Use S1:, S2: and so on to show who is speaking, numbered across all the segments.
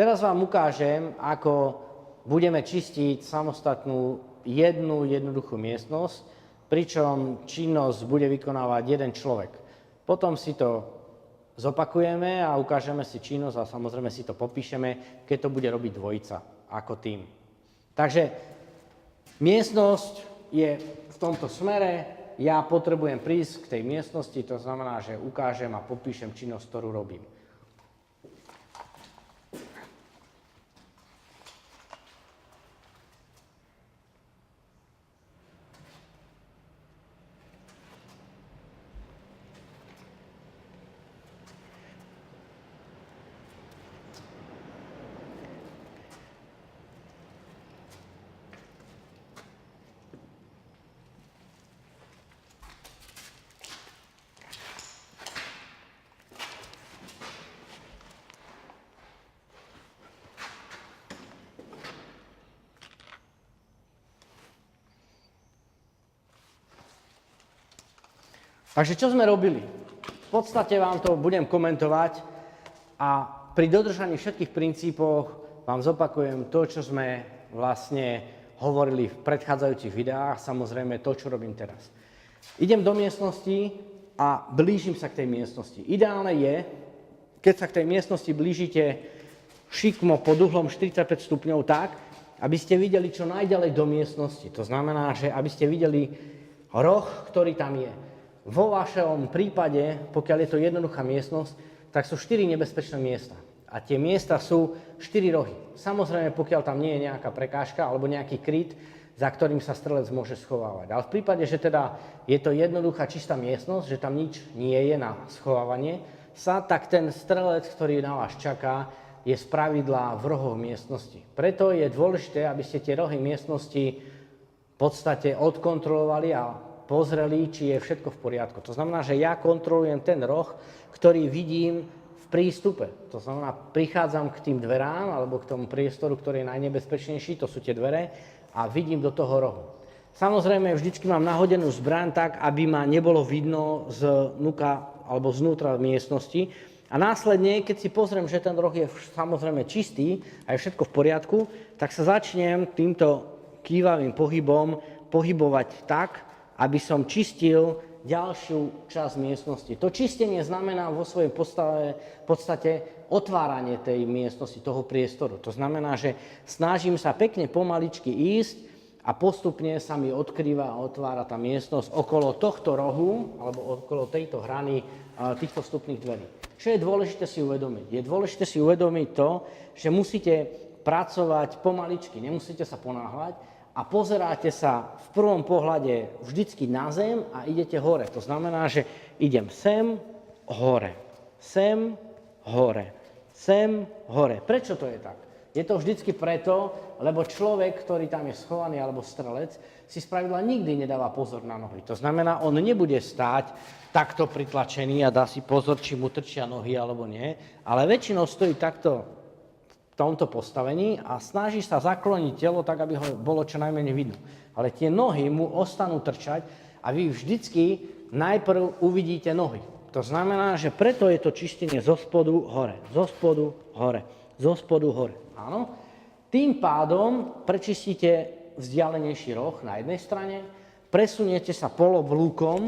S1: Teraz vám ukážem, ako budeme čistiť samostatnú jednu jednoduchú miestnosť, pričom činnosť bude vykonávať jeden človek. Potom si to zopakujeme a ukážeme si činnosť a samozrejme si to popíšeme, keď to bude robiť dvojica ako tým. Takže miestnosť je v tomto smere, ja potrebujem prísť k tej miestnosti, to znamená, že ukážem a popíšem činnosť, ktorú robím. Takže čo sme robili? V podstate vám to budem komentovať a pri dodržaní všetkých princípov vám zopakujem to, čo sme vlastne hovorili v predchádzajúcich videách, samozrejme to, čo robím teraz. Idem do miestnosti a blížim sa k tej miestnosti. Ideálne je, keď sa k tej miestnosti blížite šikmo pod uhlom 45 stupňov tak, aby ste videli čo najďalej do miestnosti. To znamená, že aby ste videli roh, ktorý tam je. Vo vašom prípade, pokiaľ je to jednoduchá miestnosť, tak sú 4 nebezpečné miesta. A tie miesta sú 4 rohy. Samozrejme, pokiaľ tam nie je nejaká prekážka alebo nejaký kryt, za ktorým sa strelec môže schovávať. Ale v prípade, že teda je to jednoduchá čistá miestnosť, že tam nič nie je na schovávanie sa, tak ten strelec, ktorý na vás čaká, je spravidla v rohoch miestnosti. Preto je dôležité, aby ste tie rohy miestnosti v podstate odkontrolovali a pozreli, či je všetko v poriadku. To znamená, že ja kontrolujem ten roh, ktorý vidím v prístupe. To znamená, prichádzam k tým dverám alebo k tomu priestoru, ktorý je najnebezpečnejší, to sú tie dvere, a vidím do toho rohu. Samozrejme, vždycky mám nahodenú zbraň tak, aby ma nebolo vidno znúka alebo znútra miestnosti. A následne, keď si pozriem, že ten roh je samozrejme čistý a je všetko v poriadku, tak sa začnem týmto kývavým pohybom pohybovať tak, aby som čistil ďalšiu časť miestnosti. To čistenie znamená vo svojej podstate otváranie tej miestnosti, toho priestoru. To znamená, že snažím sa pekne pomaličky ísť a postupne sa mi odkrýva a otvára tá miestnosť okolo tohto rohu alebo okolo tejto hrany týchto vstupných dverí. Čo je dôležité si uvedomiť? Je dôležité si uvedomiť to, že musíte pracovať pomaličky, nemusíte sa ponáhľať, a pozeráte sa v prvom pohľade vždycky na zem a idete hore. To znamená, že idem sem, hore, sem, hore, sem, hore. Prečo to je tak? Je to vždycky preto, lebo človek, ktorý tam je schovaný alebo strelec, si spravidla nikdy nedáva pozor na nohy. To znamená, on nebude stáť takto pritlačený a dá si pozor, či mu trčia nohy alebo nie, ale väčšinou stojí takto v tomto postavení a snaží sa zakloniť telo tak, aby ho bolo čo najmenej vidno. Ale tie nohy mu ostanú trčať a vy vždycky najprv uvidíte nohy. To znamená, že preto je to čistenie zo spodu hore, zo spodu hore, zo spodu hore. Áno? Tým pádom prečistíte vzdialenejší roh na jednej strane, presuniete sa poloblúkom,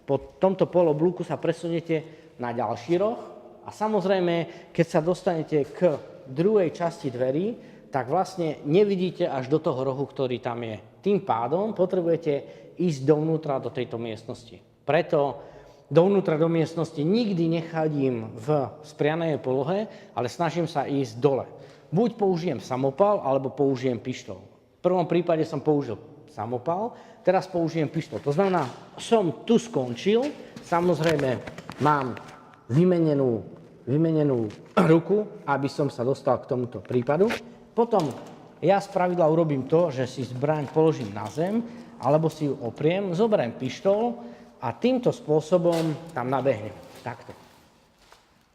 S1: po tomto poloblúku sa presuniete na ďalší roh a samozrejme, keď sa dostanete k druhej časti dverí, tak vlastne nevidíte až do toho rohu, ktorý tam je. Tým pádom potrebujete ísť dovnútra do tejto miestnosti. Preto dovnútra do miestnosti nikdy nechodím v sprianej polohe, ale snažím sa ísť dole. Buď použijem samopal, alebo použijem pištol. V prvom prípade som použil samopal, teraz použijem pištol. To znamená, som tu skončil, samozrejme mám vymenenú ruku, aby som sa dostal k tomuto prípadu. Potom ja spravidla urobím to, že si zbraň položím na zem, alebo si ju opriem, zoberiem pištol a týmto spôsobom tam nabehnem. Takto.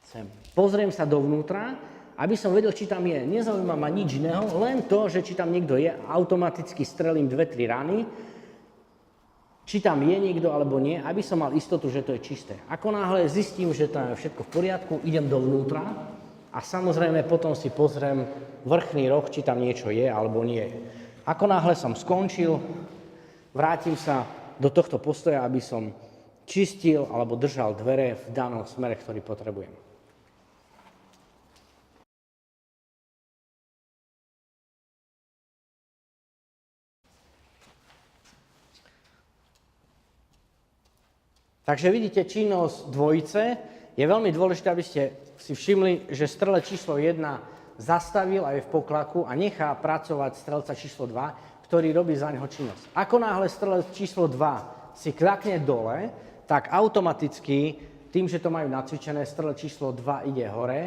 S1: Sem. Pozriem sa dovnútra, aby som vedel, či tam je. Nezaujíma ma nič iného, len to, že či tam niekto je, automaticky strelím 2-3 rany, či tam je niekto alebo nie, aby som mal istotu, že to je čisté. Ako náhle zistím, že tam je všetko v poriadku, idem dovnútra a samozrejme potom si pozriem vrchný roh, či tam niečo je alebo nie. Ako náhle som skončil, vrátim sa do tohto postoja, aby som čistil alebo držal dvere v danom smere, ktorý potrebujem. Takže vidíte činnosť dvojice. Je veľmi dôležité, aby ste si všimli, že strelec číslo 1 zastavil a je v poklaku a nechá pracovať strelca číslo 2, ktorý robí za neho činnosť. Ako náhle strelec číslo 2 si klakne dole, tak automaticky, tým, že to majú nacvičené, strelec číslo 2 ide hore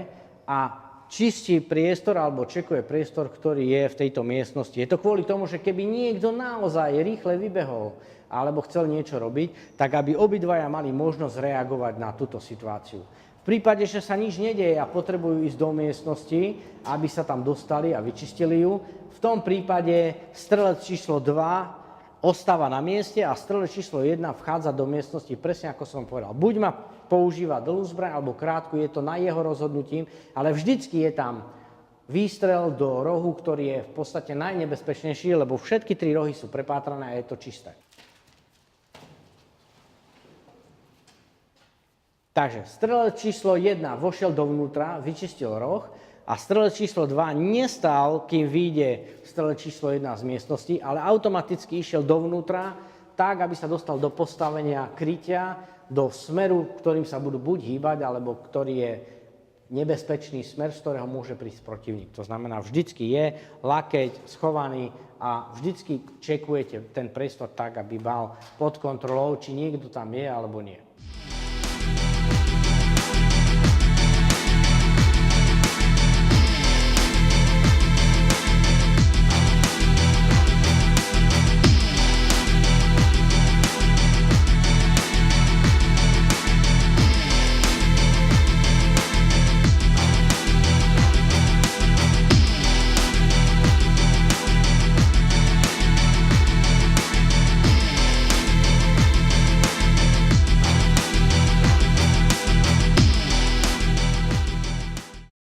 S1: a čistí priestor alebo čekuje priestor, ktorý je v tejto miestnosti. Je to kvôli tomu, že keby niekto naozaj rýchle vybehol alebo chcel niečo robiť, tak aby obidvaja mali možnosť reagovať na túto situáciu. V prípade, že sa nič nedeje a potrebujú ísť do miestnosti, aby sa tam dostali a vyčistili ju, v tom prípade strelec číslo 2 ostáva na mieste a strelec číslo 1 vchádza do miestnosti, presne ako som povedal. Buď má používa dlhú zbraň alebo krátku, je to na jeho rozhodnutím, ale vždycky je tam výstrel do rohu, ktorý je v podstate najnebezpečnejší, lebo všetky 3 rohy sú prepátrané a je to čisté. Takže strelec číslo 1 vošiel dovnútra, vyčistil roh a strelec číslo 2 nestál, kým vyjde strelec číslo 1 z miestnosti, ale automaticky išiel dovnútra tak, aby sa dostal do postavenia krytia, do smeru, ktorým sa budú buď hýbať, alebo ktorý je nebezpečný smer, z ktorého môže prísť protivník. To znamená, vždycky je lakeť schovaný a vždycky čekujete ten priestor tak, aby mal pod kontrolou, či niekto tam je alebo nie.